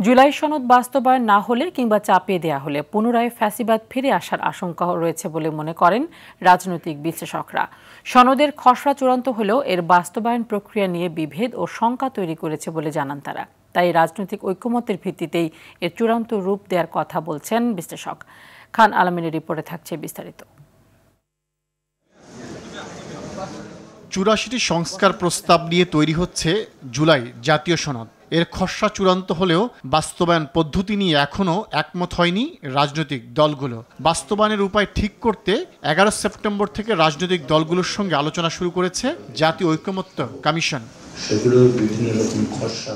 জুলাই সনদ বাস্তবায়ন না হলে কিংবা চাপিয়ে দেওয়া হলে পুনরায় ফ্যাসিবাদ ফিরে আসার আশঙ্কা রয়েছে বলে মনে করেন রাজনৈতিক বিশ্লেষকরা। সনদের খসড়া চূড়ান্ত হলেও এর বাস্তবায়ন প্রক্রিয়া নিয়ে বিভেদ ও শঙ্কা তৈরি করেছে বলে জানান তারা। তাই রাজনৈতিক ঐকমত্যের ভিত্তিতেই এর চূড়ান্ত রূপ দেওয়ার কথা বলছেন বিশ্লেষক। খান আলমিনের রিপোর্টে থাকছে বিস্তারিত। ৮৪টি সংস্কার প্রস্তাব নিয়ে তৈরি হচ্ছে জুলাই জাতীয় সনদ। এর খসড়া চূড়ান্ত হলেও বাস্তবায়ন পদ্ধতি নিয়ে এখনও একমত হয়নি রাজনৈতিক দলগুলো। বাস্তবায়নের উপায় ঠিক করতে ১১ সেপ্টেম্বর থেকে রাজনৈতিক দলগুলোর সঙ্গে আলোচনা শুরু করেছে জাতীয় ঐকমত্য কমিশন।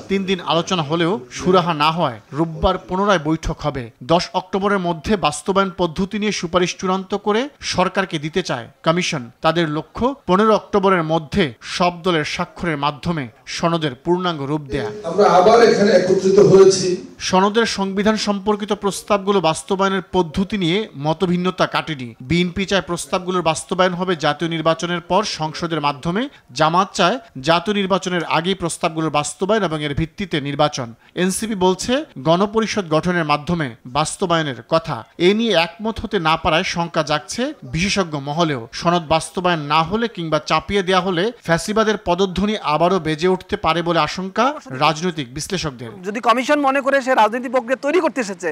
৩ দিন আলোচনা হলেও সুরাহা না হয় রোববার পুনরায় বৈঠক হবে। ১০ অক্টোবরের মধ্যে বাস্তবায়ন পদ্ধতি নিয়ে সুপারিশ চূড়ান্ত করে সরকারকে দিতে চায় কমিশন। তাদের লক্ষ্য ১৫ অক্টোবরের মধ্যে সব দলের স্বাক্ষরের মাধ্যমে সনদের পূর্ণাঙ্গ রূপ দেয়া। আমরা আবার এখানে একত্রিত হয়েছি। সনদের সংবিধান সম্পর্কিত প্রস্তাবগুলো বাস্তবায়নের পদ্ধতি নিয়ে মতভিন্নতা কাটেনি। বিএনপি চায় প্রস্তাবগুলোর বাস্তবায়ন হবে জাতীয় নির্বাচনের পর সংসদের মাধ্যমে। জামাত চায় জাতীয় নির্বাচনের আগেই প্রস্তাবগুলোর বাস্তবায়ন এবং এর ভিত্তিতে নির্বাচন। এনসিপি বলছে গণপরিষদ গঠনের মাধ্যমে বাস্তবায়নের কথা। এ নিয়ে একমত হতে না পারায় শঙ্কা জাগছে বিশেষজ্ঞ মহলেও। সনদ বাস্তবায়ন না হলে কিংবা চাপিয়ে দেওয়া হলে ফ্যাসিবাদের পদধ্বনি আবারও বেজে উঠতে পারে বলে আশঙ্কা রাজনৈতিক বিশ্লেষকদের। যদি কমিশন মনে করে সে রাজনীতি প্রক্রিয়া তৈরি করতে এসেছে,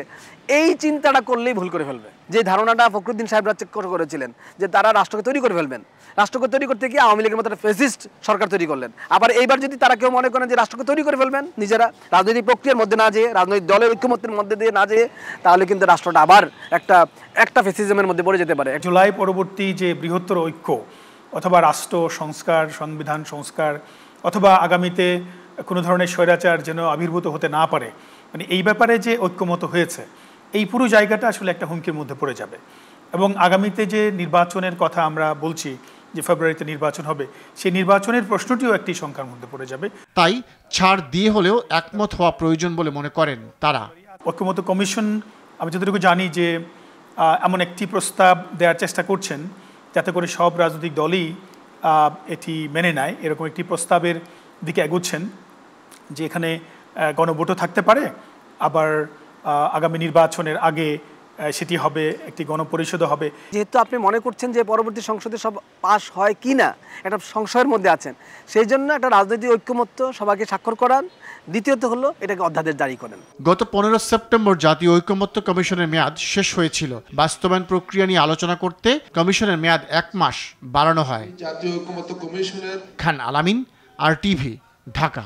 এই চিন্তাটা করলেই ভুল করে ফেলবে। যে ধারণাটা ফখরুদ্দিন সাহেব করেছিলেন যে তারা রাষ্ট্রকে তৈরি করে ফেলবেন, রাষ্ট্রকে তৈরি করতে গিয়ে আওয়ামী লীগের মতো একটা ফ্যাসিস্ট সরকার তৈরি করলেন। আবার এইবার যদি তারা কেউ মনে করেন যে রাষ্ট্রকে তৈরি করে ফেলবেন নিজেরা, রাজনৈতিক প্রক্রিয়ার মধ্যে না যেয়ে, রাজনৈতিক দলের ঐক্যমত্যের মধ্যে দিয়ে না যেয়ে, তাহলে কিন্তু রাষ্ট্রটা আবার একটা ফ্যাসিজমের মধ্যে পড়ে যেতে পারে। জুলাই পরবর্তী যে বৃহত্তর ঐক্য অথবা রাষ্ট্র সংস্কার, সংবিধান সংস্কার অথবা আগামীতে কোনো ধরনের স্বৈরাচার যেন আবির্ভূত হতে না পারে, মানে এই ব্যাপারে যে ঐক্যমত হয়েছে, এই পুরো জায়গাটা আসলে একটা হুমকির মধ্যে পড়ে যাবে। এবং আগামীতে যে নির্বাচনের কথা আমরা বলছি যে ফেব্রুয়ারিতে নির্বাচন হবে, সেই নির্বাচনের প্রশ্নটিও একটি শঙ্কার মধ্যে পড়ে যাবে। তাই ছাড় দিয়ে হলেও একমত হওয়া প্রয়োজন বলে মনে করেন তারা। ঐক্যমত্য কমিশন আমি যতটুকু জানি যে এমন একটি প্রস্তাব দেওয়ার চেষ্টা করছেন যাতে করে সব রাজনৈতিক দলই এটি মেনে নেয়। এরকম একটি প্রস্তাবের দিকে এগোচ্ছেন যে এখানে গণভোটও থাকতে পারে, আবার আগামী নির্বাচনের আগে সেটি হবে একটি গণপরিষদও হবে। যেহেতু আপনি মনে করছেন যে পরবর্তী সংসদে সব পাশ হয় কি না, একটা সংশয়ের মধ্যে আছেন, সেই জন্য একটা রাজনৈতিক ঐক্যমত্য সবাইকে স্বাক্ষর করান। দ্বিতীয়ত হলো এটাকে অধ্যাদেশ জারি করেন। গত ১৫ সেপ্টেম্বর জাতীয় ঐকমত্য কমিশনের মেয়াদ শেষ হয়েছিল। বাস্তবায়ন প্রক্রিয়া নিয়ে আলোচনা করতে কমিশনের মেয়াদ ১ মাস বাড়ানো হয়। জাতীয় ঐকমত্য কমিশনের খান আলামিন, RTV, ঢাকা।